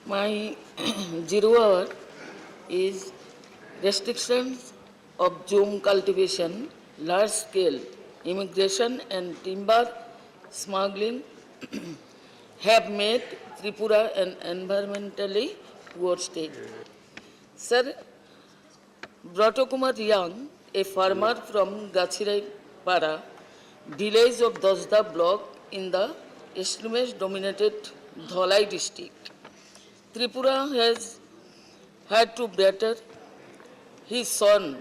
My 0 hour is restrictions of Zoom cultivation, large scale immigration and timber smuggling have made Tripura an environmentally poor state. Sir, Bratokumar Young, a farmer from Gachirai Para, village of Dosda block in the Islamic dominated Dholai district. Tripura has had to better his son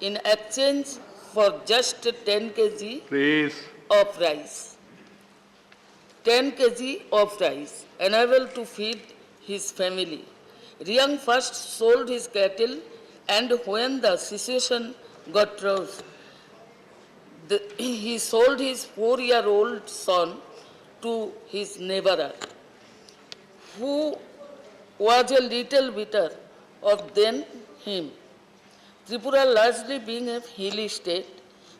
in exchange for just 10 kg Please. of rice. 10 kg of rice, unable to feed his family. Riang first sold his cattle, and when the situation got rough, he sold his 4-year-old son to his neighbor, who was a little bitter of than him. Tripura largely being a hilly state,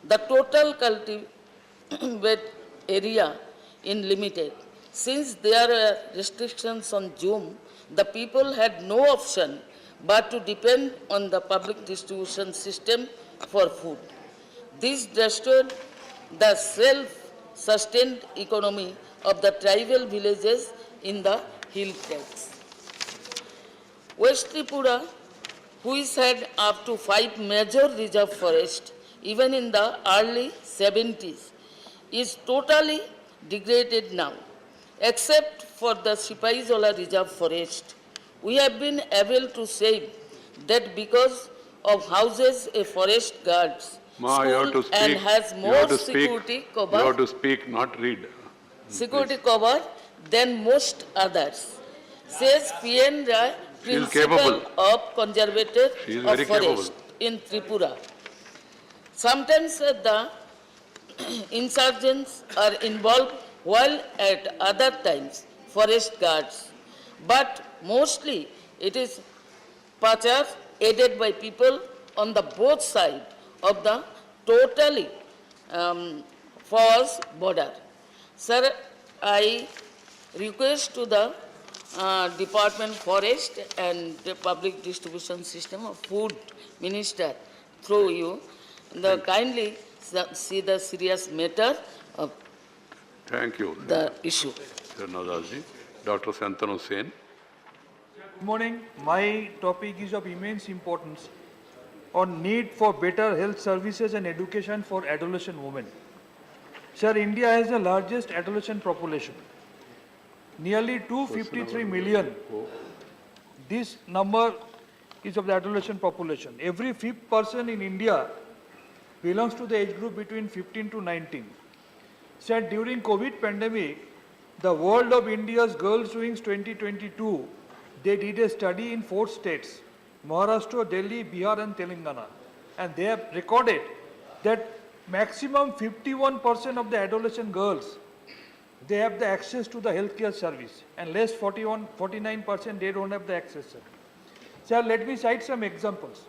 the total cultivated area in limited. Since there are restrictions on Zoom, the people had no option but to depend on the public distribution system for food. This destroyed the self-sustained economy of the tribal villages in the hill tracts. West Tripura, which had up to 5 major reserve forests, even in the early 70s, is totally degraded now, except for the Sipaizola Reserve Forest. We have been able to save that because of houses a forest guards, Ma, you have to speak. and has You more have to security speak. cover. You have to speak, not read. Security cover than most others, says P.N. Rai, She is Principal capable. of Conservator She is of very Forest capable. in Tripura. Sometimes the insurgents are involved, while at other times forest guards. But mostly it is pachar aided by people on the both sides of the totally false border. Sir, I request to the Department Forest and the Public Distribution System of Food Minister through you, the kindly see the serious matter of Thank you. the issue. Sir Nazarji. Dr. Santanu Sen. Good morning. My topic is of immense importance on need for better health services and education for adolescent women. Sir, India has the largest adolescent population, nearly 253 million. This number is of the adolescent population. Every fifth person in India belongs to the age group between 15 to 19. Sir, during COVID pandemic, the World of India's Girls' Wings 2022, they did a study in 4 states, Maharashtra, Delhi, Bihar and Telangana. And they have recorded that maximum 51% of the adolescent girls, they have the access to the healthcare service, and less 49% they don't have the access. Sir. Sir, let me cite some examples.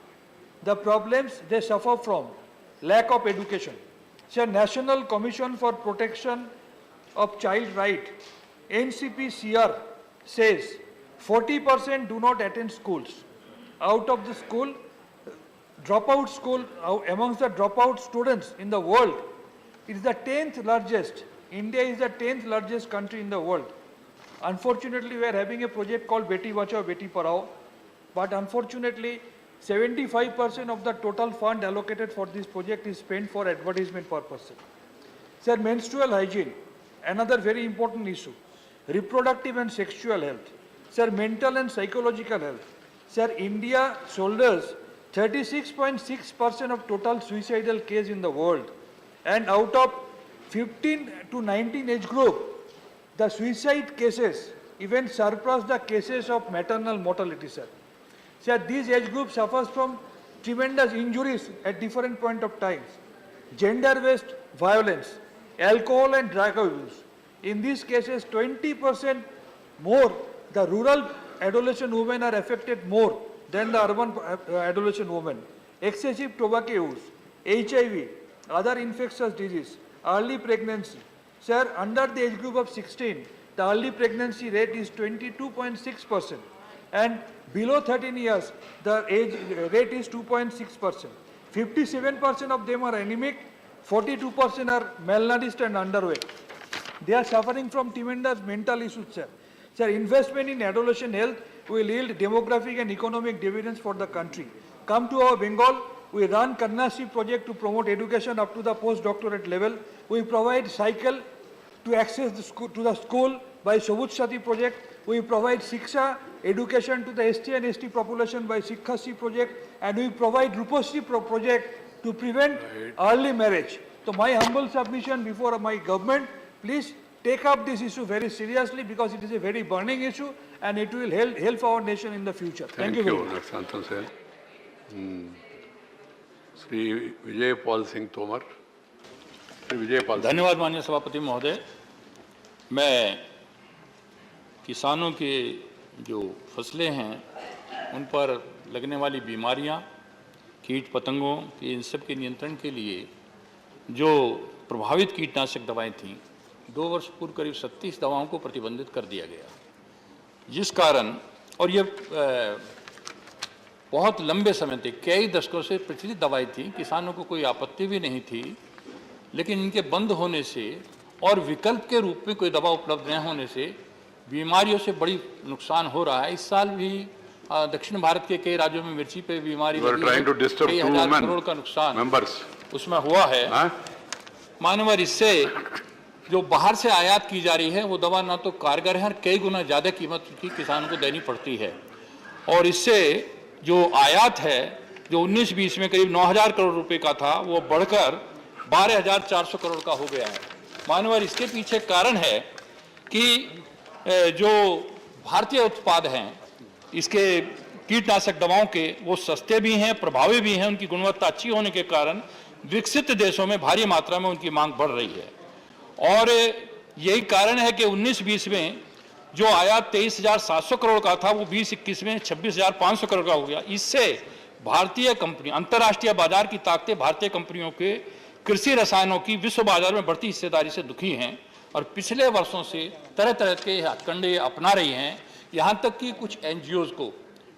The problems they suffer from: lack of education. Sir, National Commission for Protection of Child Right, NCPCR, says 40% do not attend schools. Out of the school, dropout school, amongst the dropout students in the world, it is the 10th largest. India is the 10th largest country in the world. Unfortunately, we are having a project called Beti Bachao, Beti Padhao, but unfortunately, 75% of the total fund allocated for this project is spent for advertisement purposes. Sir, menstrual hygiene, another very important issue. Reproductive and sexual health. Sir, mental and psychological health. Sir, India shoulders 36.6% of total suicidal case in the world. And out of 15 to 19 age group, the suicide cases even surpass the cases of maternal mortality, sir. Sir, this age group suffers from tremendous injuries at different point of times. Gender-based violence, alcohol and drug abuse. In these cases, 20% more, the rural adolescent women are affected more than the urban adolescent women. Excessive tobacco use, HIV, other infectious disease, early pregnancy. Sir, under the age group of 16, the early pregnancy rate is 22.6%. and below 13 years, the age rate is 2.6%. 57% of them are anemic, 42% are malnourished and underweight. They are suffering from tremendous mental issues, sir. Sir, investment in adolescent health will yield demographic and economic dividends for the country. Come to our Bengal, we run Kannaship project to promote education up to the postdoctorate level. We provide cycle to access the school by Sabut Sati project. We provide Shiksha education to the ST and ST population by Shikhasi project, and we provide Rupasri project to prevent early marriage. So my humble submission before my government, please take up this issue very seriously because it is a very burning issue and it will help our nation in the future. Thank you very much. Dr. Santan Sen. Sri Vijay Paul Singh Tomar. Sri Vijay Paul Singh. धन्यवाद माननीय सभापति महोदय। मैं किसानों के जो फसलें हैं उन पर लगने वाली बीमारियां, कीट पतंगों के इन सब के नियंत्रण के लिए जो प्रभावित कीटनाशक दवाएं थीं, 2 वर्ष पूर्व करीब 37 दवाओं को प्रतिबंधित कर दिया गया, जिस कारण, और ये बहुत लंबे समय तक कई दशकों से प्रचलित दवाई थी, किसानों को कोई आपत्ति भी नहीं थी, लेकिन इनके बंद होने से और विकल्प के रूप में कोई दवा उपलब्ध न होने से बीमारियों से बड़ी नुकसान हो रहा है। इस साल भी दक्षिण भारत के कई राज्यों में मिर्ची पे बीमारी कई हजार करोड़ का नुकसान उसमें हुआ है। मानवर इससे जो बाहर से आयात की जा रही है वो दवा ना तो कारगर है और कई गुना ज़्यादा कीमत की किसानों को देनी पड़ती है, और इससे जो आयात है जो 19-20 में करीब 9,000 करोड़ रुपए का था वो बढ़कर 12,400 करोड़ का हो गया है। मानवर इसके पीछे कारण है कि जो भारतीय उत्पाद हैं इसके कीटनाशक दवाओं के वो सस्ते भी हैं, प्रभावी भी हैं, उनकी गुणवत्ता अच्छी होने के कारण विकसित देशों में भारी मात्रा में उनकी मांग बढ़ रही है, और यही कारण है कि 19-20 में जो आयात 23,700 करोड़ का था वो 20-21 में 26,500 करोड़ का हो गया। इससे भारतीय कंपनी, अंतर्राष्ट्रीय बाजार की ताकतें भारतीय कंपनियों के कृषि रसायनों की विश्व बाजार में बढ़ती हिस्सेदारी से दुखी हैं और पिछले वर्षों से तरह तरह के हथकंडे अपना रही हैं, यहाँ तक कि कुछ एनजीओज को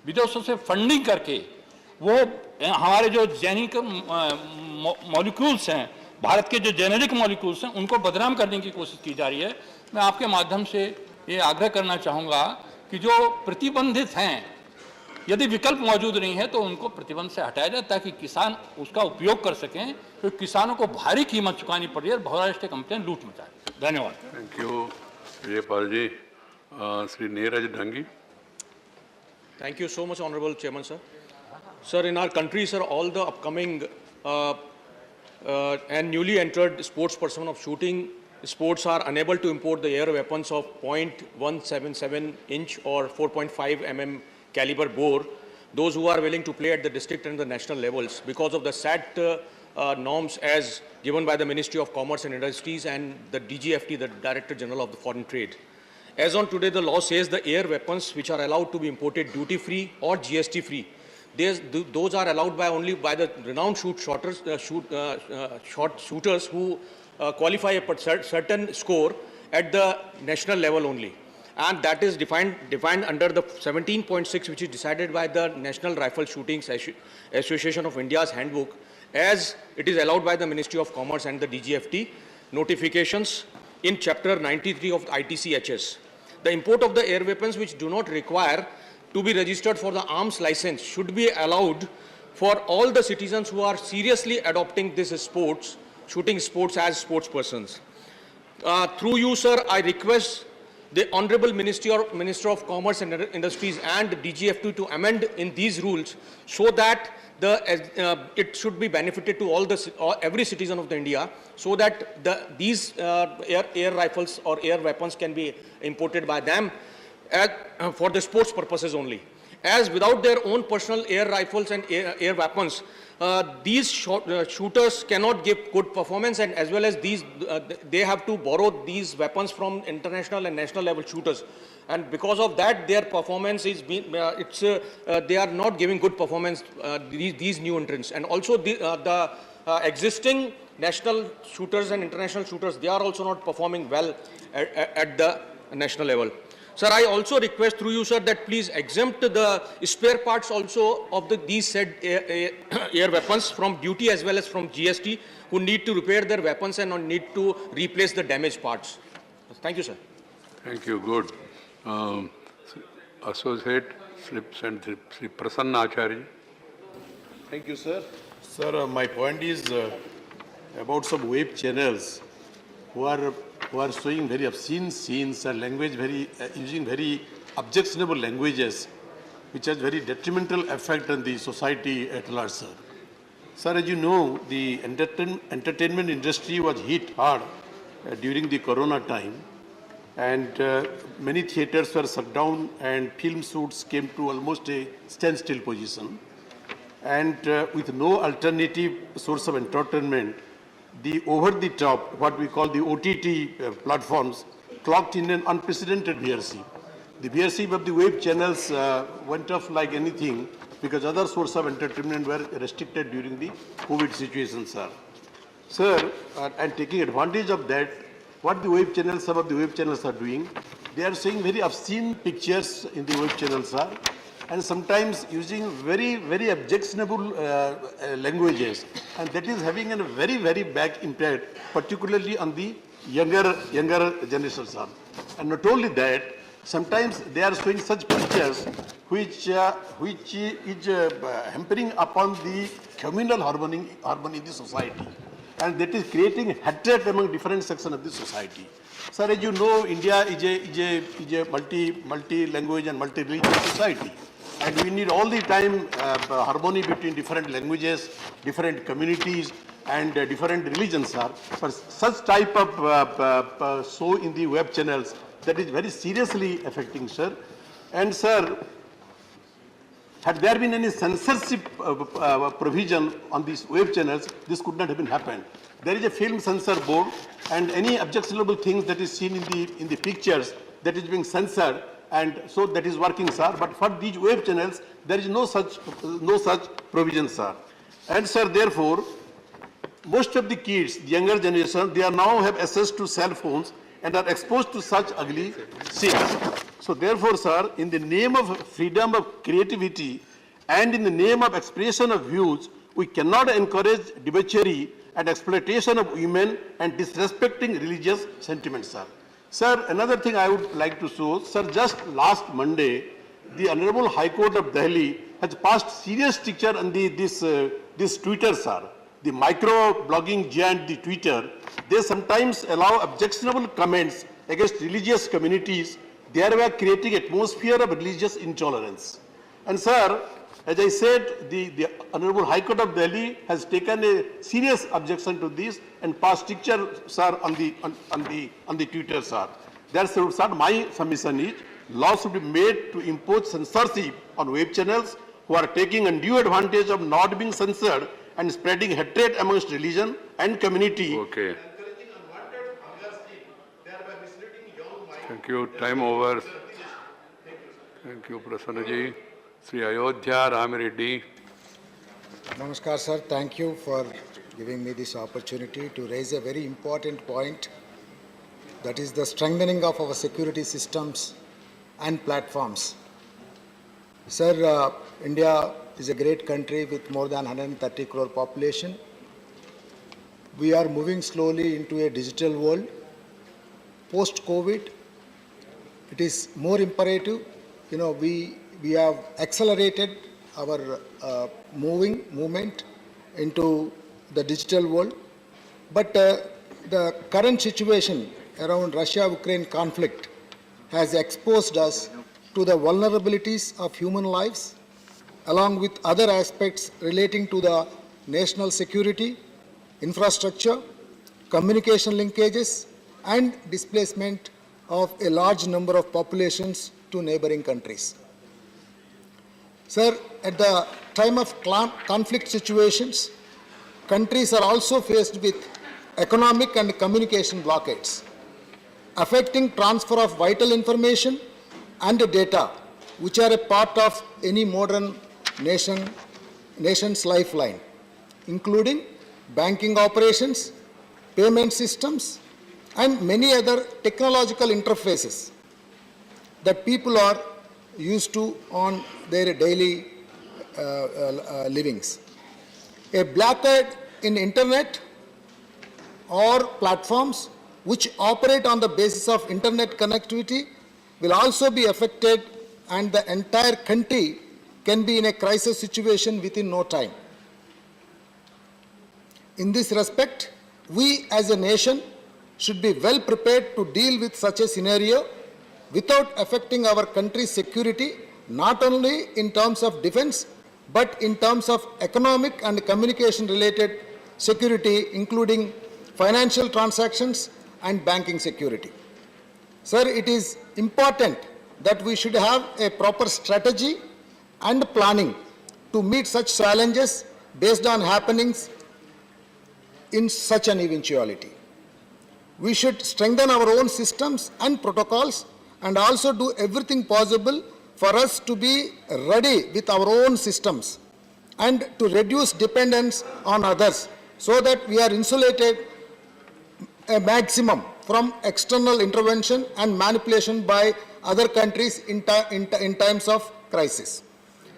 विदेशों से फंडिंग करके वो हमारे जो जेनिक मॉलिक्यूल्स हैं, भारत के जो जेनेरिक मॉलिक्यूल्स हैं, उनको बदनाम करने की कोशिश की जा रही है। मैं आपके माध्यम से ये आग्रह करना चाहूँगा कि जो प्रतिबंधित हैं, यदि विकल्प मौजूद नहीं है तो उनको प्रतिबंध से हटाया जाए ताकि किसान उसका उपयोग कर सकें, तो किसानों को भारी कीमत चुकानी पड़ रही है और बहुराष्ट्रीय कंपनियां लूट मचाएं। धन्यवाद। Thank you Vijay Pal ji. Shri Neeraj Dhangi. Thank you so much, Honorable Chairman, sir. Sir, in our country, sir, all the upcoming and newly entered sports person of shooting sports are unable to import the air weapons of .177 inch or 4.5 mm caliber bore, those who are willing to play at the district and the national levels because of the SAT norms as given by the Ministry of Commerce and Industries and the DGFT, the Director General of the Foreign Trade. As on today, the law says the air weapons which are allowed to be imported duty-free or GST-free, those are allowed by only by the renowned shooters who qualify a certain score at the national level only. And that is defined under the 17.6, which is decided by the National Rifle Shooting Association of India's handbook, as it is allowed by the Ministry of Commerce and the DGFT notifications in Chapter 93 of ITCHS. The import of the air weapons which do not require to be registered for the arms license should be allowed for all the citizens who are seriously adopting this sports, shooting sports as sports persons. Through you, sir, I request the Honorable Minister of Commerce and Industries and DGFT to amend in these rules so that it should be benefited to every citizen of India, so that these air rifles or air weapons can be imported by them for the sports purposes only. As without their own personal air rifles and air weapons, these shooters cannot give good performance, and as well as they have to borrow these weapons from international and national level shooters, and because of that their performance is they are not giving good performance, these new entrants. And also the existing national shooters and international shooters, they are also not performing well at the national level. Sir, I also request through you, sir, that please exempt the spare parts also of these said air weapons from duty as well as from GST, who need to repair their weapons and need to replace the damaged parts. Thank you, sir. Thank you. Good. Associate Slips and Sri Prasanna Acharya. Thank you, sir. Sir, my point is about some web channels who are showing very obscene scenes and language using very objectionable languages, which has very detrimental effect on the society at large, sir. Sir, as you know, the entertainment industry was hit hard during the Corona time, and many theaters were shut down and film shoots came to almost a standstill position. And with no alternative source of entertainment, the over-the-top, what we call the OTT platforms, clocked in an unprecedented viewership. The viewership of the web channels went off like anything because other sources of entertainment were restricted during the COVID situation, sir. Sir, and taking advantage of that, what the web channels, some of the web channels are doing, they are showing very obscene pictures in the web channels, sir, and sometimes using very, very objectionable languages, and that is having a very, very bad impact, particularly on the younger generation, sir. And not only that, sometimes they are showing such pictures which is hampering upon the communal harmony in the society, and that is creating hatred among different sections of the society. Sir, as you know, India is a multi-language and multi-religious society, and we need all the time harmony between different languages, different communities, and different religions, sir. For such type of show in the web channels, that is very seriously affecting, sir. And sir, had there been any censorship provision on these web channels, this could not have been happened. There is a film censor board, and any objectionable things that is seen in the pictures, that is being censored, and so that is working, sir. But for these web channels, there is no such provision, sir. And sir, therefore, most of the kids, the younger generation, they are now have access to cell phones and are exposed to such ugly scenes. So therefore, sir, in the name of freedom of creativity and in the name of expression of views, we cannot encourage debauchery and exploitation of women and disrespecting religious sentiments, sir. Sir, another thing I would like to show, sir, just last Monday, the Honorable High Court of Delhi has passed serious stricture on this Twitter, sir. The micro-blogging giant, the Twitter, they sometimes allow objectionable comments against religious communities, thereby creating atmosphere of religious intolerance. And sir, as I said, the Honorable High Court of Delhi has taken a serious objection to this and passed stricture, sir, on the Twitter, sir. Therefore, sir, my submission is, laws should be made to impose censorship on web channels who are taking undue advantage of not being censored and spreading hatred amongst religion and community. Okay. Encouraging unwanted hunger stream, thereby misleading young minds. Thank you. Time over. Thank you, Prasanna ji. Sri Ayodhya Ramireddy. Namaskar, sir. Thank you for giving me this opportunity to raise a very important point, that is the strengthening of our security systems and platforms. Sir, India is a great country with more than 130 crore population. We are moving slowly into a digital world. Post-COVID, it is more imperative. You know, we have accelerated our movement into the digital world. But the current situation around Russia-Ukraine conflict has exposed us to the vulnerabilities of human lives, along with other aspects relating to the national security, infrastructure, communication linkages, and displacement of a large number of populations to neighboring countries. Sir, at the time of conflict situations, countries are also faced with economic and communication blockades, affecting transfer of vital information and data, which are a part of any modern nation's lifeline, including banking operations, payment systems, and many other technological interfaces. that people are used to on their daily livings. A blockade in internet or platforms which operate on the basis of internet connectivity will also be affected, and the entire country can be in a crisis situation within no time. In this respect, we as a nation should be well prepared to deal with such a scenario without affecting our country's security, not only in terms of defense, but in terms of economic and communication related security, including financial transactions and banking security. Sir, it is important that we should have a proper strategy and planning to meet such challenges based on happenings in such an eventuality. We should strengthen our own systems and protocols and also do everything possible for us to be ready with our own systems and to reduce dependence on others so that we are insulated a maximum from external intervention and manipulation by other countries in times of crisis.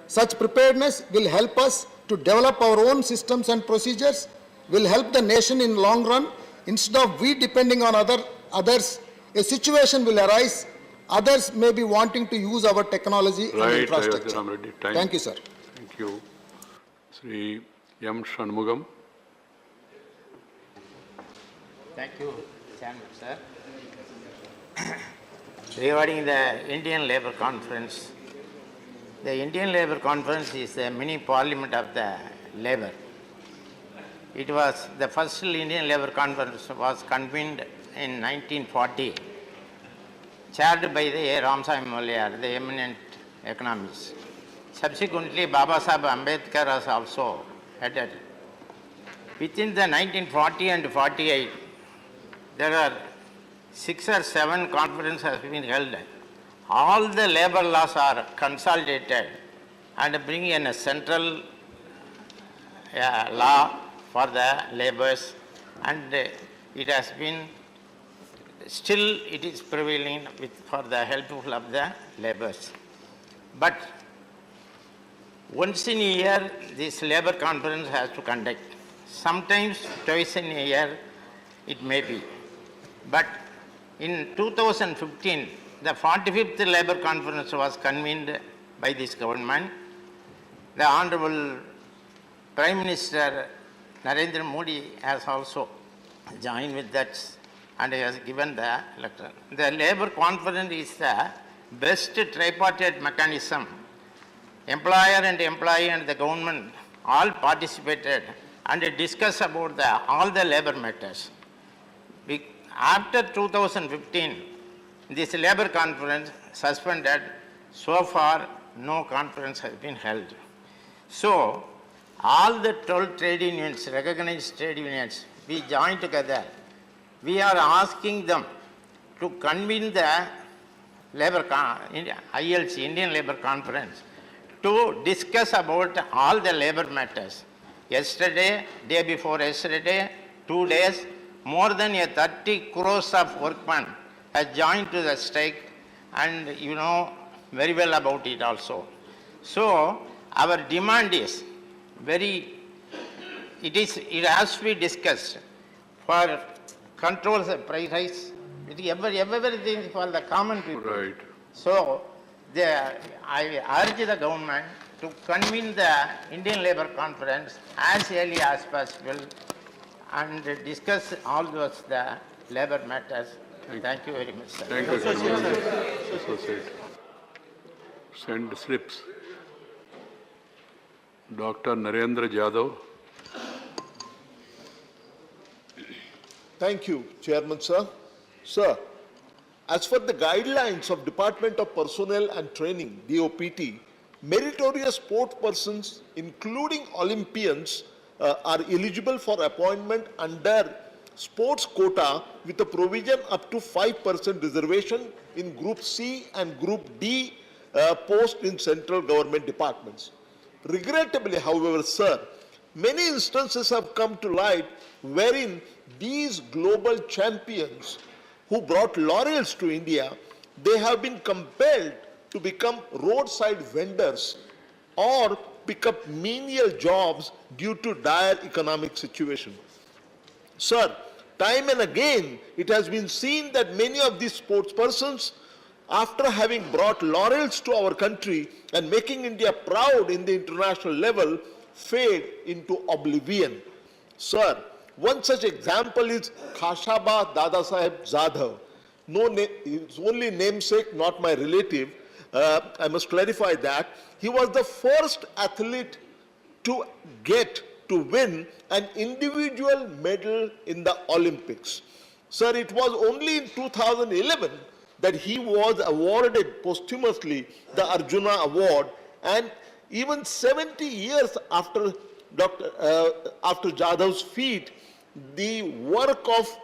Such preparedness will help us to develop our own systems and procedures, will help the nation in long run. Instead of we depending on others, a situation will arise. Others may be wanting to use our technology and infrastructure. Thank you, sir. Thank you. Sri M. Shanmugam. Thank you, Chairman, sir. Regarding the Indian Labour Conference, the Indian Labour Conference is the mini parliament of the labour. It was the first Indian Labour Conference was convened in 1940, chaired by the A. Ramsay Mollier, the eminent economist. Subsequently, Baba Sahib Ambedkar has also headed. Within the 1940 and 48, there are 6 or 7 conferences have been held. All the labour laws are consolidated and bring in a central law for the labours, and it has been still it is prevailing for the helpful of the labours. But once in a year, this labour conference has to conduct. Sometimes twice in a year it may be. But in 2015, the 45th Labour Conference was convened by this government. The Honourable Prime Minister Narendra Modi has also joined with that and he has given the lecture. The Labour Conference is the best tripartite mechanism. Employer and employee and the government all participated and discussed about all the labour matters. After 2015, this Labour Conference suspended. So far, no conference has been held. So, all the 12 trade unions, recognized trade unions, we join together. We are asking them to convene the ILC, Indian Labour Conference, to discuss about all the labour matters. Yesterday, day before yesterday, 2 days, more than 30 crores of workmen has joined to the strike, and you know very well about it also. So our demand is it has to be discussed for control the price rise, everything for the common people. Right. So I urge the government to convene the Indian Labour Conference as early as possible and discuss all those the labour matters. Thank you very much, sir. Thank you, sir. Send slips. Dr. Narendra Jadhav. Thank you, Chairman, sir. Sir, as for the guidelines of Department of Personnel and Training, DOPT, meritorious sport persons, including Olympians, are eligible for appointment under sports quota with a provision up to 5% reservation in Group C and Group D post in central government departments. Regrettably, however, sir, many instances have come to light wherein these global champions who brought laurels to India they have been compelled to become roadside vendors or pick up menial jobs due to dire economic situation. Sir, time and again, it has been seen that many of these sportspersons, after having brought laurels to our country and making India proud in the international level, fade into oblivion. Sir, one such example is Khashaba Dadasaheb Jadhav. His only namesake, not my relative. I must clarify that. He was the first athlete to win an individual medal in the Olympics. Sir, it was only in 2011 that he was awarded posthumously the Arjuna Award, and even 70 years after Jadhav's feat, the work of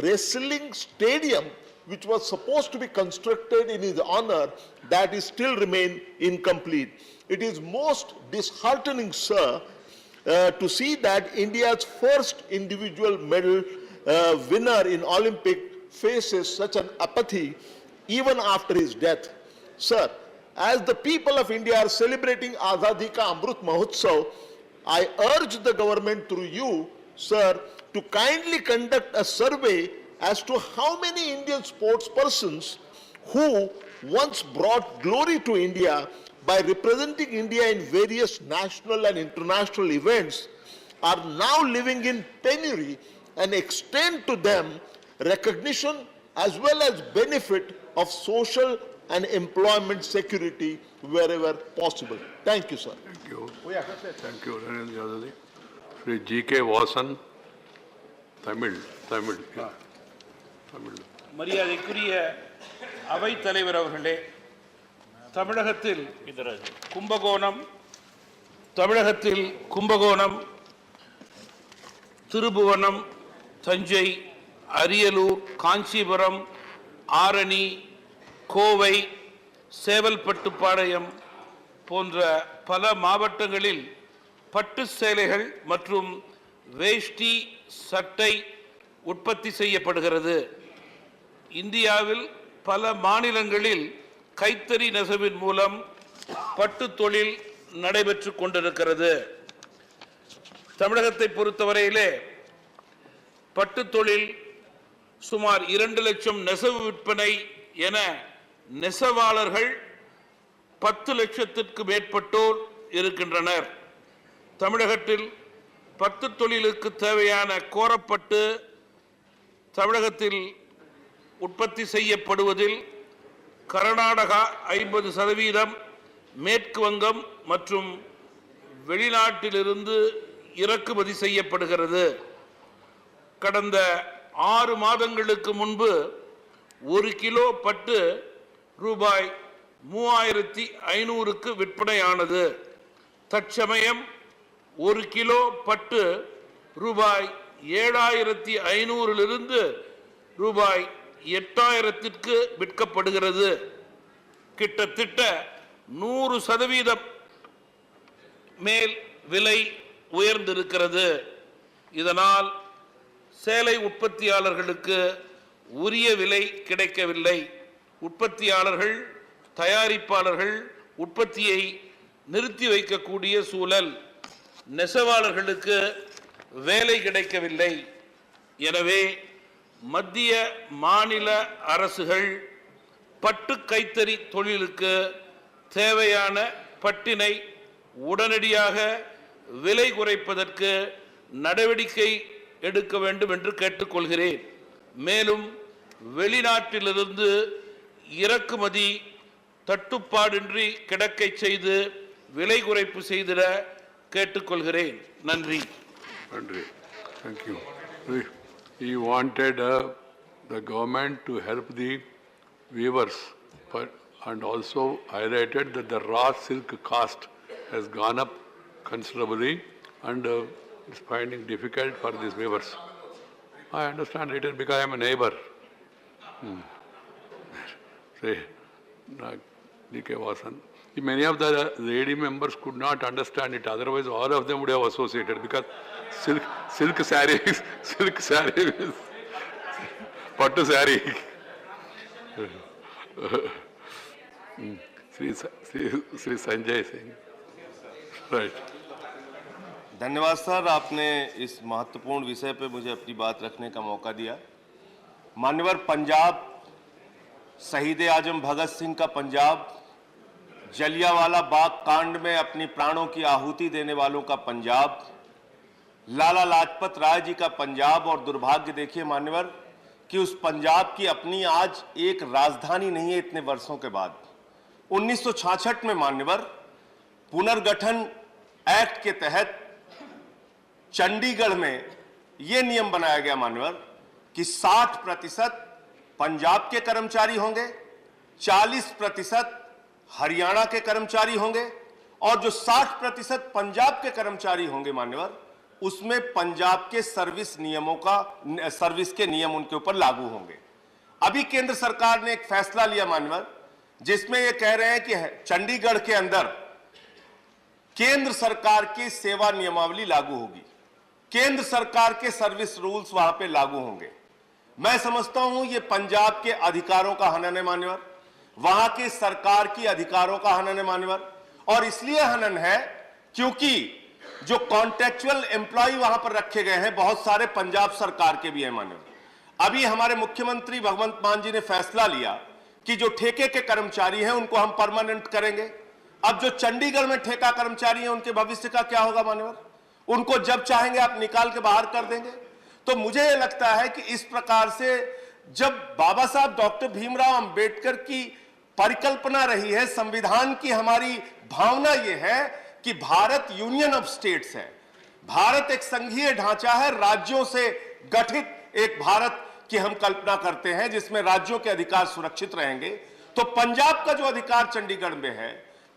wrestling stadium, which was supposed to be constructed in his honor, that is still remain incomplete. It is most disheartening, sir, to see that India's first individual medal winner in Olympic faces such an apathy even after his death. Sir, as the people of India are celebrating Azadi Ka Amrut Mahotsav, I urge the government through you, sir, to kindly conduct a survey as to how many Indian sportspersons who once brought glory to India by representing India in various national and international events are now living in penury, and extend to them recognition as well as benefit of social and employment security wherever possible. Thank you, sir. Thank you. Thank you, Narendra Yadav. Sri G.K. Vasan, Tamil. மரியாதைக்குரிய அவைத் தலைவர் அவர்களே, தமிழகத்தில் கும்பகோணம், திருபுவனம், தஞ்சை, அரியலூர், காஞ்சிபுரம், ஆரணி, கோவை, சேவல்பட்டுப்பாளையம் போன்ற பல மாவட்டங்களில் பட்டு சேலைகள் மற்றும் வேஷ்டி சட்டை உற்பத்தி செய்யப்படுகிறது. இந்தியாவில் பல மாநிலங்களில் கைத்தறி நெசவின் மூலம் பட்டு தொழில் நடைபெற்று கொண்டிருக்கிறது. தமிழகத்தை பொறுத்தவரையிலே பட்டு தொழில் சுமார் 2 லட்சம் நெசவு விற்பனை என நெசவாளர்கள் 10 லட்சத்திற்கு மேற்பட்டோர் இருக்கின்றனர். தமிழகத்தில் பட்டு தொழிலுக்கு தேவையான கோரப்பட்டு தமிழகத்தில் உற்பத்தி செய்யப்படுவதில் கர்நாடகா 50%, மேற்கு வங்கம் மற்றும் வெளிநாட்டிலிருந்து இறக்குமதி செய்யப்படுகிறது. கடந்த 6 மாதங்களுக்கு முன்பு 1 கிலோ பட்டு ரூபாய் 3500க்கு விற்பனையானது. தற்சமயம் 1 கிலோ பட்டு ரூபாய் 7500லிருந்து ரூபாய் 8000க்கு விற்கப்படுகிறது. கிட்டத்தட்ட 100% மேல் விலை உயர்ந்திருக்கிறது. இதனால் சேலை உற்பத்தியாளர்களுக்கு உரிய விலை கிடைக்கவில்லை. உற்பத்தியாளர்கள், தயாரிப்பாளர்கள் உற்பத்தியை நிறுத்தி வைக்கக்கூடிய சூழல். நெசவாளர்களுக்கு வேலை கிடைக்கவில்லை. எனவே மத்திய மாநில அரசுகள் பட்டு கைத்தறி தொழிலுக்கு தேவையான பட்டினை உடனடியாக விலை குறைப்பதற்கு நடவடிக்கை எடுக்க வேண்டும் என்று கேட்டுக்கொள்கிறேன். மேலும் வெளிநாட்டிலிருந்து இறக்குமதி தட்டுப்பாடின்றி கிடைக்க செய்து விலை குறைப்பு செய்திட கேட்டுக்கொள்கிறேன். நன்றி. Thank you. He wanted the government to help the weavers, and also highlighted that the raw silk cost has gone up considerably, and it's finding difficult for these weavers. I understand it because I am a neighbor. Say, D.K. Vasan. Many of the lady members could not understand it, otherwise all of them would have associated, because silk saree is pattu saree. Sri Sanjay Singh. Right. धन्यवाद sir, आपने इस महत्वपूर्ण विषय पे मुझे अपनी बात रखने का मौका दिया। मान्यवर, पंजाब, शहीद आजम भगत सिंह का पंजाब, जलियांवाला बाग कांड में अपनी प्राणों की आहुति देने वालों का पंजाब, लाला लाजपत राय जी का पंजाब, और दुर्भाग्य देखिए मान्यवर कि उस पंजाब की अपनी आज एक राजधानी नहीं है इतने वर्षों के बाद। 1966 में मान्यवर पुनर्गठन एक्ट के तहत चंडीगढ़ में यह नियम बनाया गया मान्यवर कि 60% पंजाब के कर्मचारी होंगे, 40% हरियाणा के कर्मचारी होंगे, और जो 60% पंजाब के कर्मचारी होंगे मान्यवर, उसमें पंजाब के सर्विस के नियम उनके ऊपर लागू होंगे। अभी केंद्र सरकार ने एक फैसला लिया मान्यवर, जिसमें यह कह रहे हैं कि चंडीगढ़ के अंदर केंद्र सरकार की सेवा नियमावली लागू होगी, केंद्र सरकार के सर्विस रूल्स वहां पे लागू होंगे। मैं समझता हूं ये पंजाब के अधिकारों का हनन है मान्यवर, वहां के सरकार की अधिकारों का हनन है मान्यवर, और इसलिए हनन है क्योंकि जो कॉन्ट्रेक्चुअल एम्प्लॉय वहां पर रखे गए हैं बहुत सारे पंजाब सरकार के भी हैं मान्यवर। अभी हमारे मुख्यमंत्री भगवंत मान जी ने फैसला लिया कि जो ठेके के कर्मचारी हैं उनको हम परमानेंट करेंगे। अब जो चंडीगढ़ में ठेका कर्मचारी हैं उनके भविष्य का क्या होगा मान्यवर? उनको जब चाहेंगे आप निकाल के बाहर कर देंगे। तो मुझे यह लगता है कि इस प्रकार से जब बाबा साहब डॉक्टर भीमराव अंबेडकर की परिकल्पना रही है, संविधान की हमारी भावना यह है कि भारत यूनियन ऑफ स्टेट्स है, भारत एक संघीय ढांचा है, राज्यों से गठित एक भारत की हम कल्पना करते हैं जिसमें राज्यों के अधिकार सुरक्षित रहेंगे। तो पंजाब का जो अधिकार चंडीगढ़ में है,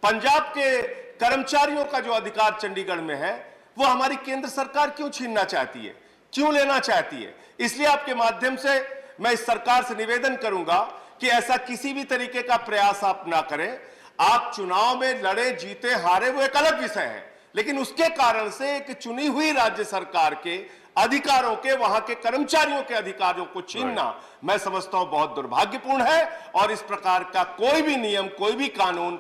पंजाब के कर्मचारियों का जो अधिकार चंडीगढ़ में है, वो हमारी केंद्र सरकार क्यों छीनना चाहती है, क्यों लेना चाहती है? इसलिए आपके माध्यम से मैं इस सरकार से निवेदन करूंगा कि ऐसा किसी भी तरीके का प्रयास आप ना करें। आप चुनाव में लड़े जीते हारे वो एक अलग विषय है, लेकिन उसके कारण से एक चुनी हुई राज्य सरकार के अधिकारों के, वहां के कर्मचारियों के अधिकारों को छीनना मैं समझता हूं बहुत दुर्भाग्यपूर्ण है, और इस प्रकार का कोई भी नियम, कोई भी कानून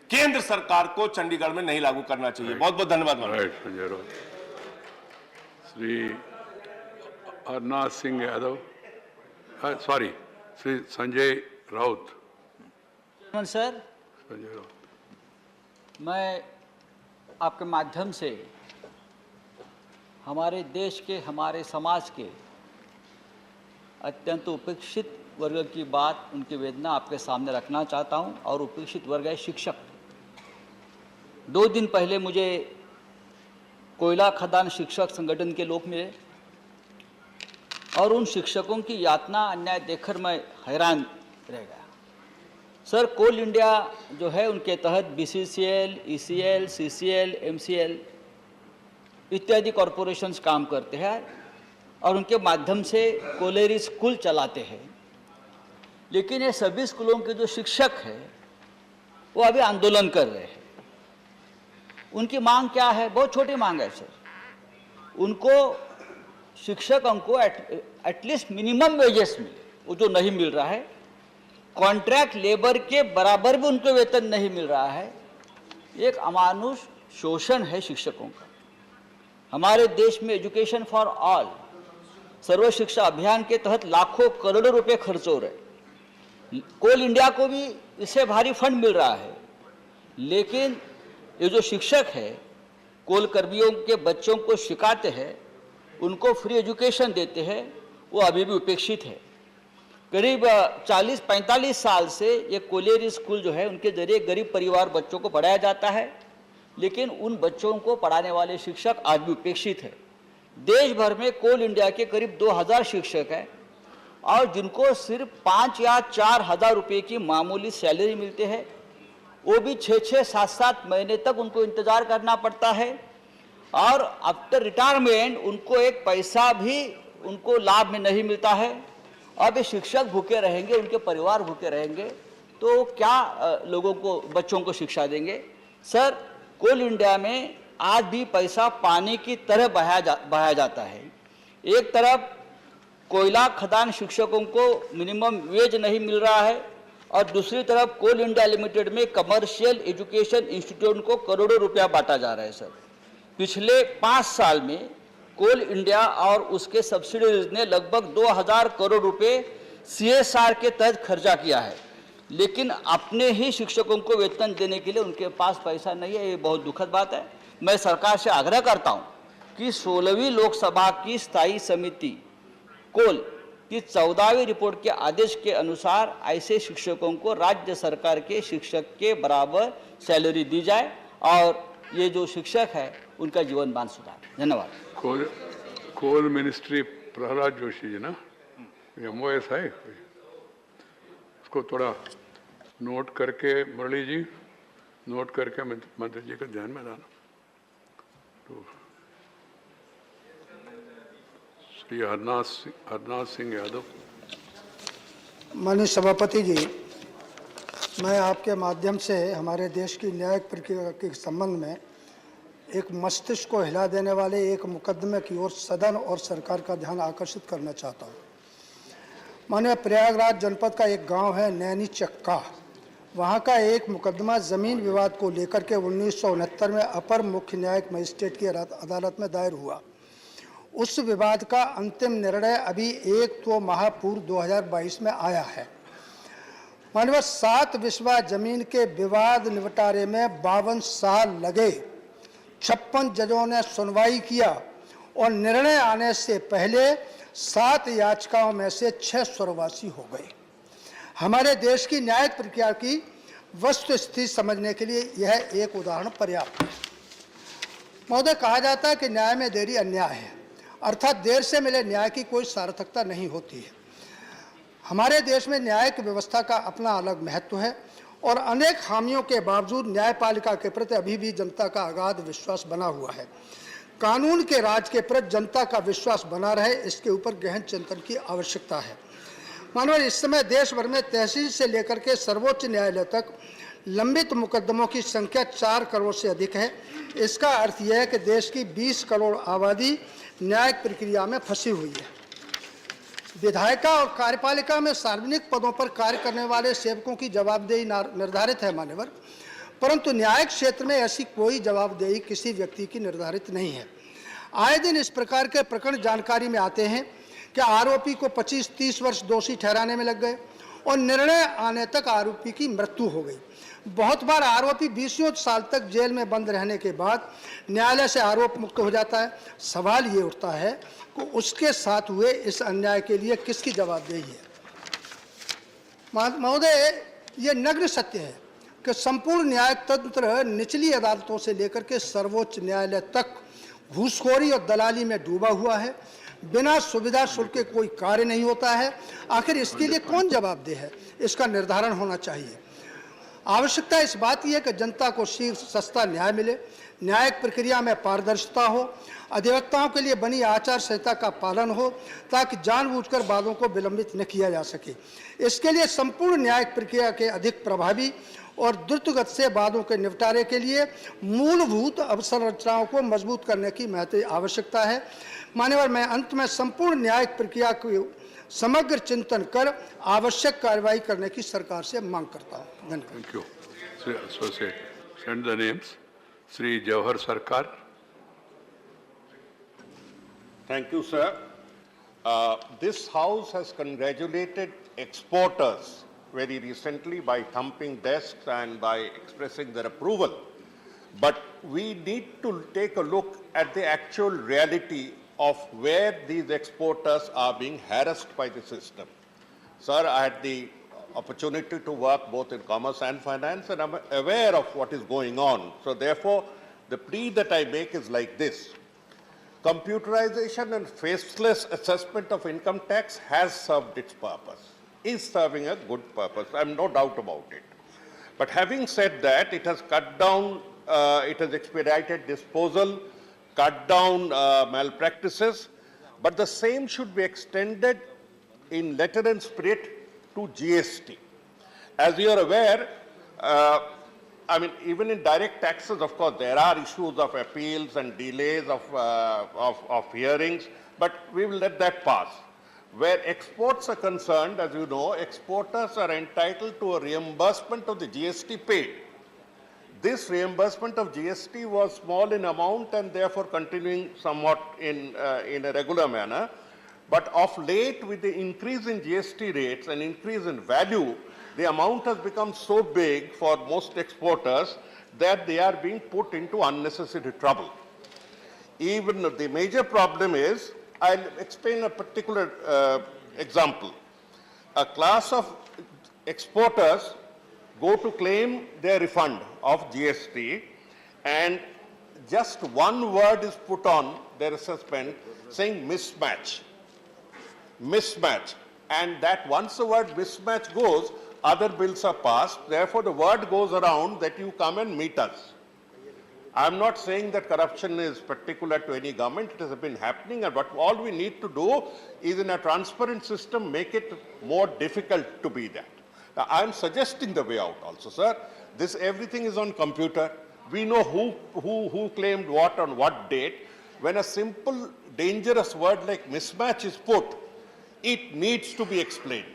केंद्र सरकार को चंडीगढ़ में नहीं लागू करना चाहिए। बहुत बहुत धन्यवाद। श्री हरनाथ सिंह यादव, सॉरी, श्री संजय राउत। सर, संजय राउत, मैं आपके माध्यम से हमारे देश के, हमारे समाज के अत्यंत उपेक्षित वर्ग की बात, उनकी वेदना आपके सामने रखना चाहता हूं। और उपेक्षित वर्ग है शिक्षक। 2 दिन पहले मुझे कोयला खदान शिक्षक संगठन के लोग मिले और उन शिक्षकों की यातना, अन्याय देखकर मैं हैरान रह गया। सर, कोल इंडिया जो है उनके तहत BCCL, ECL, CCL, MCL इत्यादि कॉरपोरेशंस काम करते हैं और उनके माध्यम से कोलेरी स्कूल चलाते हैं। लेकिन ये सभी स्कूलों के जो शिक्षक हैं वो अभी आंदोलन कर रहे हैं। उनकी मांग क्या है? बहुत छोटी मांग है सर। उनको शिक्षकों को एटलीस्ट मिनिमम वेजेस मिले, वो जो नहीं मिल रहा है। कॉन्ट्रैक्ट लेबर के बराबर भी उनको वेतन नहीं मिल रहा है। एक अमानुष शोषण है शिक्षकों का। हमारे देश में एजुकेशन फॉर ऑल, सर्व शिक्षा अभियान के तहत लाखों करोड़ों रुपए खर्च हो रहे। कोल इंडिया को भी इससे भारी फंड मिल रहा है, लेकिन ये जो शिक्षक है कोल कर्मियों के बच्चों को सिखाते हैं, उनको फ्री एजुकेशन देते हैं, वो अभी भी उपेक्षित है। करीब 40-45 साल से ये कोलेरी स्कूल जो है उनके जरिए गरीब परिवार बच्चों को पढ़ाया जाता है, लेकिन उन बच्चों को पढ़ाने वाले शिक्षक आज भी उपेक्षित है। देश भर में कोल इंडिया के करीब 2000 शिक्षक हैं और जिनको सिर्फ 5 या 4 हज़ार रुपये की मामूली सैलरी मिलते हैं, वो भी 6-6, 7-7 महीने तक उनको इंतज़ार करना पड़ता है और आफ्टर रिटायरमेंट उनको एक पैसा भी उनको लाभ में नहीं मिलता है। अब ये शिक्षक भूखे रहेंगे, उनके परिवार भूखे रहेंगे, तो क्या लोगों को, बच्चों को शिक्षा देंगे? सर, कोल इंडिया में आज भी पैसा पानी की तरह बहाया जाता है। एक तरफ कोयला खदान शिक्षकों को मिनिमम वेज नहीं मिल रहा है, और दूसरी तरफ कोल इंडिया लिमिटेड में कमर्शियल एजुकेशन इंस्टीट्यूट को करोड़ों रुपया बांटा जा रहा है सर। पिछले 5 साल में कोल इंडिया और उसके सब्सिडीज ने लगभग 2000 करोड़ रुपए CSR के तहत खर्चा किया है, लेकिन अपने ही शिक्षकों को वेतन देने के लिए उनके पास पैसा नहीं है। ये बहुत दुखद बात है। मैं सरकार से आग्रह करता हूं कि 16वीं लोकसभा की स्थायी समिति कोल की 14वीं रिपोर्ट के आदेश के अनुसार ऐसे शिक्षकों को राज्य सरकार के शिक्षक के बराबर सैलरी दी जाए और ये जो शिक्षक है उनका जीवन मान सुधार। धन्यवाद। कोल मिनिस्ट्री प्रहलाद जोशी जी ना, MOS है, उसको थोड़ा नोट करके मुरली जी नोट करके मंत्री जी के ध्यान में लाना। तो श्री हरनाथ सिंह यादव। माननीय सभापति जी, मैं आपके माध्यम से हमारे देश की न्यायिक प्रक्रिया के संबंध में एक मस्तिष्क को हिला देने वाले एक मुकदमे की ओर सदन और सरकार का ध्यान आकर्षित करना चाहता हूँ। माननीय प्रयागराज जनपद का एक गांव है नैनी चक्का। वहाँ का एक मुकदमा जमीन विवाद को लेकर के 1969 में अपर मुख्य न्यायिक मजिस्ट्रेट की अदालत में दायर हुआ। उस विवाद का अंतिम निर्णय अभी 1 माह पूर्व 2022 में आया है। माननीय 7 विस्वा जमीन के विवाद निपटारे में 52 साल लगे। 56 जजों ने सुनवाई किया और निर्णय आने से पहले 7 याचिकाओं में से 6 स्वर्गवासी हो गए। हमारे देश की न्यायिक प्रक्रिया की वस्तु स्थिति समझने के लिए यह एक उदाहरण पर्याप्त है। महोदय, कहा जाता है कि न्याय में देरी अन्याय है, अर्थात देर से मिले न्याय की कोई सार्थकता नहीं होती है। हमारे देश में न्यायिक व्यवस्था का अपना अलग महत्व है और अनेक खामियों के बावजूद न्यायपालिका के प्रति अभी भी जनता का अगाध विश्वास बना हुआ है। कानून के राज के प्रति जनता का विश्वास बना रहे, इसके ऊपर गहन चिंतन की आवश्यकता है। माननीय, इस समय देश भर में तहसील से लेकर के सर्वोच्च न्यायालय तक लंबित मुकदमों की संख्या 4 करोड़ से अधिक है। इसका अर्थ यह है कि देश की 20 करोड़ आबादी न्यायिक प्रक्रिया में फंसी हुई है। विधायिका और कार्यपालिका में सार्वजनिक पदों पर कार्य करने वाले सेवकों की जवाबदेही निर्धारित है मान्यवर, परंतु न्यायिक क्षेत्र में ऐसी कोई जवाबदेही किसी व्यक्ति की निर्धारित नहीं है। आए दिन इस प्रकार के प्रकरण जानकारी में आते हैं कि आरोपी को 25-30 वर्ष दोषी ठहराने में लग गए और निर्णय आने तक आरोपी की मृत्यु हो गई। बहुत बार आरोपी 20 साल तक जेल में बंद रहने के बाद न्यायालय से आरोप मुक्त हो जाता है। सवाल ये उठता है कि उसके साथ हुए इस अन्याय के लिए किसकी जवाबदेही है। महोदय, ये नग्न सत्य है कि संपूर्ण न्यायिक तंत्र निचली अदालतों से लेकर के सर्वोच्च न्यायालय तक घूसखोरी और दलाली में डूबा हुआ है। बिना सुविधा शुल्क के कोई कार्य नहीं होता है। आखिर इसके लिए कौन जवाबदेह है, इसका निर्धारण होना चाहिए। आवश्यकता इस बात की है कि जनता को शीघ्र सस्ता न्याय मिले, न्यायिक प्रक्रिया में पारदर्शिता हो, अधिवक्ताओं के लिए बनी आचार संहिता का पालन हो ताकि जानबूझकर वादों को विलंबित न किया जा सके। इसके लिए संपूर्ण न्यायिक प्रक्रिया के अधिक प्रभावी और द्रुतगत से वादों के निपटारे के लिए मूलभूत अवसंरचनाओं को मजबूत करने की महत्वपूर्ण आवश्यकता है। मान्यवर, मैं अंत में संपूर्ण न्यायिक प्रक्रिया को समग्र चिंतन कर आवश्यक कार्रवाई करने की सरकार से मांग करता हूँ। धन्यवाद। Thank you. Shri associate send the names. Shri Jawahar सरकार। Thank you, sir. This House has congratulated exporters very recently by thumping desks and by expressing their approval. But we need to take a look at the actual reality of where these exporters are being harassed by the system. Sir, I had the opportunity to work both in commerce and finance, and I'm aware of what is going on. So therefore, the plea that I make is like this. Computerization and faceless assessment of income tax has served its purpose, is serving a good purpose. I have no doubt about it. But having said that, it has cut down, it has expedited disposal, cut down malpractices, but the same should be extended in letter and spirit to GST. As you are aware, I mean, even in direct taxes, of course, there are issues of appeals and delays of hearings, but we will let that pass. Where exports are concerned, as you know, exporters are entitled to a reimbursement of the GST paid. This reimbursement of GST was small in amount and therefore continuing somewhat in a regular manner. But of late, with the increase in GST rates and increase in value, the amount has become so big for most exporters that they are being put into unnecessary trouble. Even the major problem is, I'll explain a particular example. A class of exporters go to claim their refund of GST, and just one word is put on their assessment saying mismatch. Mismatch. And that once the word mismatch goes, other bills are passed. Therefore, the word goes around that you come and meet us. I'm not saying that corruption is particular to any government. It has been happening, and but all we need to do is, in a transparent system, make it more difficult to be that. Now, I'm suggesting the way out also, sir. This everything is on computer. We know who claimed what on what date. When a simple, dangerous word like mismatch is put, it needs to be explained